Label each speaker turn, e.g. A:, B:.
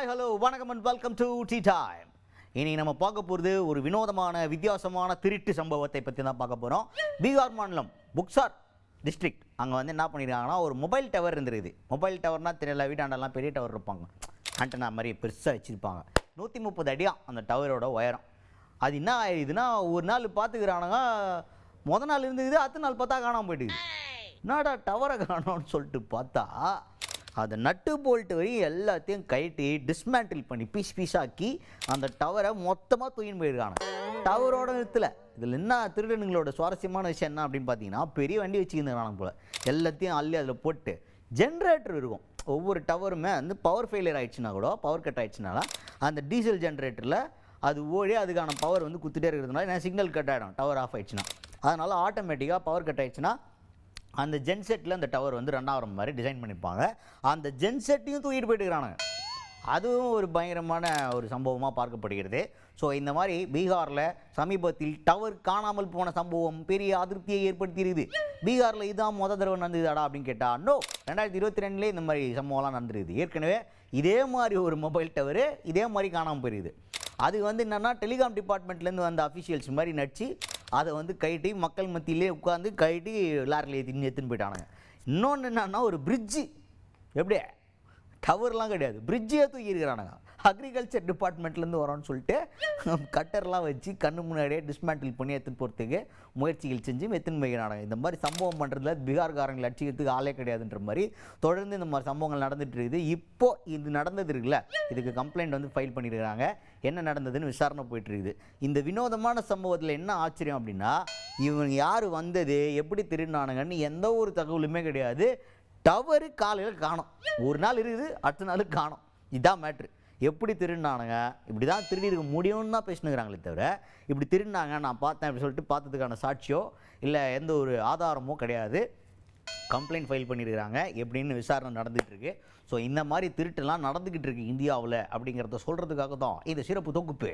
A: Hi hello வணக்கம் and welcome to tea time. இனி நம்ம பார்க்க போகிறது ஒரு வினோதமான வித்தியாசமான திருட்டு சம்பவத்தை பற்றி தான் பார்க்க போகிறோம். பீகார் மாநிலம் புக்சார் டிஸ்ட்ரிக்ட் அங்கே வந்து என்ன பண்ணியிருக்காங்கன்னா, ஒரு மொபைல் டவர் இருந்துருக்குது. மொபைல் டவர்னால் தெரியல, வீட்டாண்டெல்லாம் பெரிய டவர் இருப்பாங்க, ஆண்டனா மாதிரி பெருசாக வச்சுருப்பாங்க. 130 அடியாக அந்த டவரோட உயரம். அது என்ன ஆயிடுதுன்னா, ஒரு நாள் பார்த்துக்கிறானுங்க, முத நாள் இருந்துக்குது, அடுத்த நாள் பார்த்தா காணாமல் போயிட்டுது. என்னடா டவரை காணோன்னு சொல்லிட்டு பார்த்தா, அதை நட்டு போல்ட்டு வரையும் எல்லாத்தையும் கைட்டி டிஸ்மேண்டில் பண்ணி பீஸாக்கி அந்த டவரை மொத்தமாக தூக்கின்னு போயிருக்காங்க. டவரோட நிறுத்தலை. இதில் என்ன திருடனுங்களோட சுவாரஸ்யமான விஷயம் என்ன அப்படின்னு பார்த்தீங்கன்னா, பெரிய வண்டி வச்சுக்கிருந்தாங்க போல், எல்லாத்தையும் அள்ளி அதில் போட்டு ஜென்ரேட்டர் இருக்கும். ஒவ்வொரு டவருமே வந்து பவர் ஃபெயிலியர் ஆகிடுச்சுன்னா கூட, பவர் கட் ஆகிடுச்சுனால அந்த டீசல் ஜென்ரேட்டரில் அது ஓடி அதுக்கான பவர் வந்து குத்துட்டே இருக்கிறதுனால, ஏன்னா சிக்னல் கட் ஆகிடும் டவர் ஆஃப் ஆகிடுச்சுன்னா. அதனால் ஆட்டோமேட்டிக்காக பவர் கட் ஆகிடுச்சுன்னா அந்த ஜென்செட்டில் அந்த டவர் வந்து ரன் ஆகிற மாதிரி டிசைன் பண்ணிப்பாங்க. அந்த ஜென்செட்டையும் தூக்கிட்டு போயிட்டுக்கிறானுங்க. அதுவும் ஒரு பயங்கரமான ஒரு சம்பவமாக பார்க்கப்படுகிறது. ஸோ இந்த மாதிரி பீகாரில் சமீபத்தில் டவர் காணாமல் போன சம்பவம் பெரிய அதிருப்தியை ஏற்படுத்தியிருக்குது. பீகாரில் இதான் தடவை நடந்ததுடா அப்படின்னு கேட்டால், நோ, 2022 இந்த மாதிரி சம்பவம்லாம் நடந்துருக்குது. ஏற்கனவே இதே மாதிரி ஒரு மொபைல் டவரு இதே மாதிரி காணாமல் போயிருக்குது. அது வந்து என்னென்னா, டெலிகாம் டிபார்ட்மெண்ட்லேருந்து வந்த அஃபிஷியல்ஸ் மாதிரி நடிச்சு அதை வந்து கைட்டி மக்கள் மத்தியிலே உட்காந்து கைட்டி லாரியில் எடுத்துன்னு போயிட்டானுங்க. இன்னொன்று என்னன்னா, ஒரு பிரிட்ஜு, எப்படி டவர்லாம் கிடையாது, பிரிட்ஜே தூக்கியிருக்கிறானுங்க. அக்ரிகல்ச்சர் டிபார்ட்மெண்ட்லேருந்து வரோன்னு சொல்லிட்டு கட்டர்லாம் வச்சு கண்ணு முன்னாடியே டிஸ்மேண்டில் பண்ணி எடுத்துன்னு போகிறதுக்கு முயற்சிகள் செஞ்சு எடுத்துன்னு போய்க்கிறானுங்க. இந்த மாதிரி சம்பவம் பண்ணுறதுல பீகார்காரங்களை அடிச்சுக்கிறதுக்கு ஆளே கிடையாதுன்ற மாதிரி தொடர்ந்து இந்த மாதிரி சம்பவங்கள் நடந்துட்டு இருக்குது. இப்போது இது நடந்தது இருக்குல்ல, இதுக்கு கம்ப்ளைண்ட் வந்து ஃபைல் பண்ணியிருக்கிறாங்க. என்ன நடந்ததுன்னு விசாரணை போயிட்டுருக்குது. இந்த வினோதமான சம்பவத்தில் என்ன ஆச்சரியம் அப்படின்னா, இவங்க யார் வந்தது, எப்படி திருடினானுங்கன்னு எந்த ஒரு தகவலுமே கிடையாது. டவரு காலையில் காணும், ஒரு நாள் இருக்குது, அடுத்த நாள் காணும். இதுதான் மேட்ரு. எப்படி திருடினானுங்க, இப்படி தான் திருடி இருக்க முடியும்னு தான் பேசினுக்கிறாங்களே தவிர, இப்படி திருடினாங்க நான் பார்த்தேன் அப்படி சொல்லிட்டு பார்த்ததுக்கான சாட்சியோ இல்லை எந்த ஒரு ஆதாரமோ கிடையாது. கம்ப்ளைண்ட் ஃபைல் பண்ணியிருக்கிறாங்க, எப்படின்னு விசாரணை நடந்துகிட்ருக்கு. ஸோ இந்த மாதிரி திருட்டுலாம் நடந்துக்கிட்டு இருக்கு இந்தியாவில் அப்படிங்கிறத சொல்கிறதுக்காக தான் இந்த சிறப்பு தொகுப்பு.